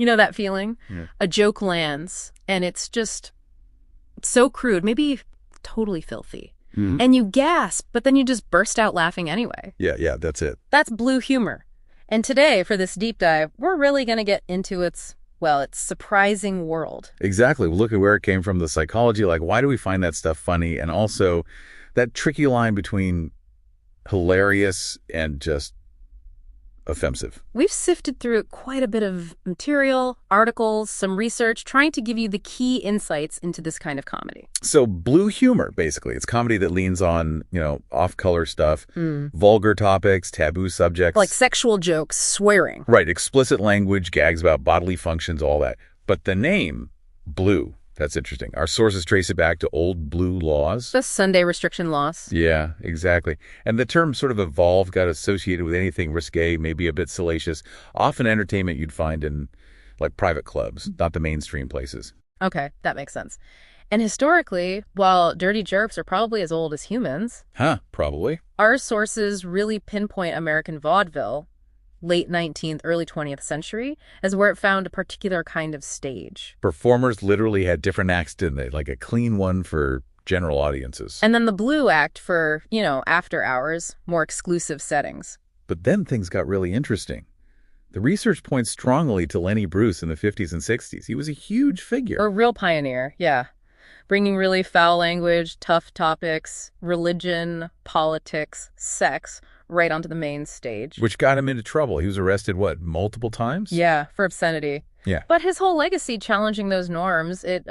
You know that feeling? Yeah. A joke lands, and it's just so crude, maybe totally filthy. Mm-hmm. And you gasp, but then you just burst out laughing anyway. Yeah, that's it. That's blue humor. And today, for this deep dive, we're really going to get into its surprising world. Exactly. We'll look at where it came from, the psychology, like why do we find that stuff funny, and also that tricky line between hilarious and just offensive. We've sifted through quite a bit of material, articles, some research, trying to give you the key insights into this kind of comedy. So blue humor, basically. It's comedy that leans on, off-color stuff, vulgar topics, taboo subjects. Like sexual jokes, swearing. Right, explicit language, gags about bodily functions, all that. But the name, blue, that's interesting. Our sources trace it back to old blue laws. The Sunday restriction laws. Yeah, exactly. And the term sort of evolved, got associated with anything risque, maybe a bit salacious, often entertainment you'd find in, like, private clubs, not the mainstream places. Okay, that makes sense. And historically, while dirty jokes are probably as old as humans... Probably. Our sources really pinpoint American vaudeville, late 19th, early 20th century, as where it found a particular kind of stage. Performers literally had different acts, didn't they? Like a clean one for general audiences. And then the blue act for, after hours, more exclusive settings. But then things got really interesting. The research points strongly to Lenny Bruce in the 50s and 60s. He was a huge figure. A real pioneer, yeah. Bringing really foul language, tough topics, religion, politics, sex, right onto the main stage. Which got him into trouble. He was arrested, multiple times? Yeah, for obscenity. Yeah. But his whole legacy challenging those norms, it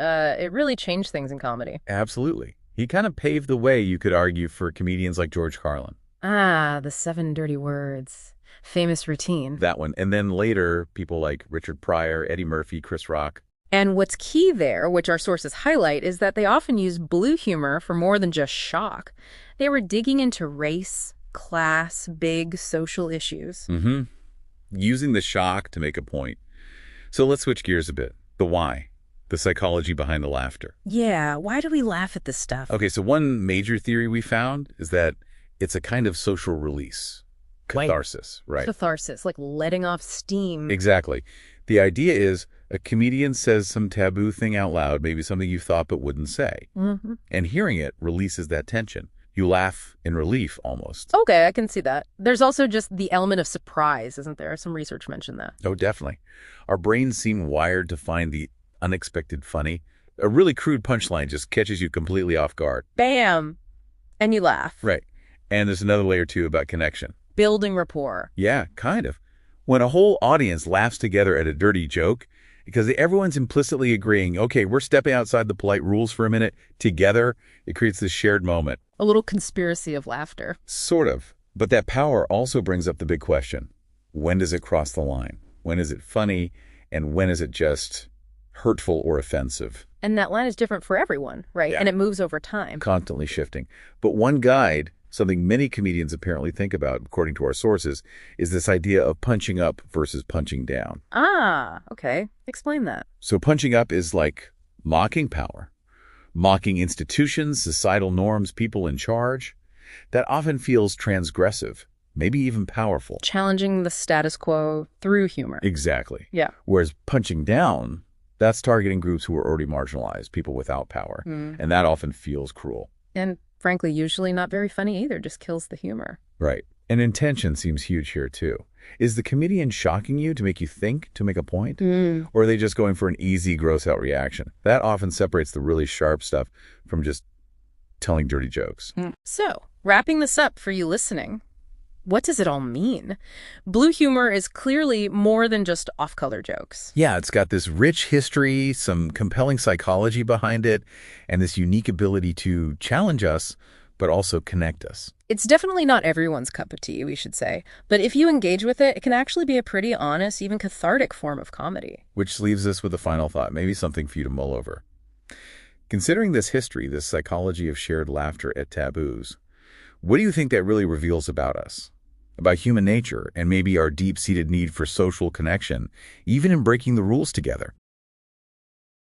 really changed things in comedy. Absolutely. He kind of paved the way, you could argue, for comedians like George Carlin. The 7 dirty words. Famous routine. That one. And then later, people like Richard Pryor, Eddie Murphy, Chris Rock. And what's key there, which our sources highlight, is that they often use blue humor for more than just shock. They were digging into race, class, big social issues. Mm-hmm. Using the shock to make a point. So let's switch gears a bit. The why. The psychology behind the laughter. Yeah, why do we laugh at this stuff? Okay, so one major theory we found is that it's a kind of social release. Catharsis, right? Catharsis, like letting off steam. Exactly. The idea is a comedian says some taboo thing out loud, maybe something you thought but wouldn't say. Mm-hmm. And hearing it releases that tension. You laugh in relief, almost. Okay, I can see that. There's also just the element of surprise, isn't there? Some research mentioned that. Oh, definitely. Our brains seem wired to find the unexpected funny. A really crude punchline just catches you completely off guard. Bam! And you laugh. Right. And there's another layer, too, about connection. Building rapport. Yeah, kind of. When a whole audience laughs together at a dirty joke, because everyone's implicitly agreeing, okay, we're stepping outside the polite rules for a minute, together, it creates this shared moment. A little conspiracy of laughter. Sort of. But that power also brings up the big question. When does it cross the line? When is it funny? And when is it just hurtful or offensive? And that line is different for everyone, right? Yeah. And it moves over time. Constantly shifting. But one guide, something many comedians apparently think about, according to our sources, is this idea of punching up versus punching down. Okay. Explain that. So punching up is like mocking power, mocking institutions, societal norms, people in charge. That often feels transgressive, maybe even powerful. Challenging the status quo through humor. Exactly. Yeah. Whereas punching down, that's targeting groups who are already marginalized, people without power. And that often feels cruel. And frankly, usually not very funny either, just kills the humor. Right. And intention seems huge here, too. Is the comedian shocking you to make you think, to make a point? Or are they just going for an easy, gross-out reaction? That often separates the really sharp stuff from just telling dirty jokes. So, wrapping this up for you listening, what does it all mean? Blue humor is clearly more than just off-color jokes. Yeah, it's got this rich history, some compelling psychology behind it, and this unique ability to challenge us, but also connect us. It's definitely not everyone's cup of tea, we should say. But if you engage with it, it can actually be a pretty honest, even cathartic form of comedy. Which leaves us with a final thought, maybe something for you to mull over. Considering this history, this psychology of shared laughter at taboos, what do you think that really reveals about us? About human nature and maybe our deep-seated need for social connection, even in breaking the rules together?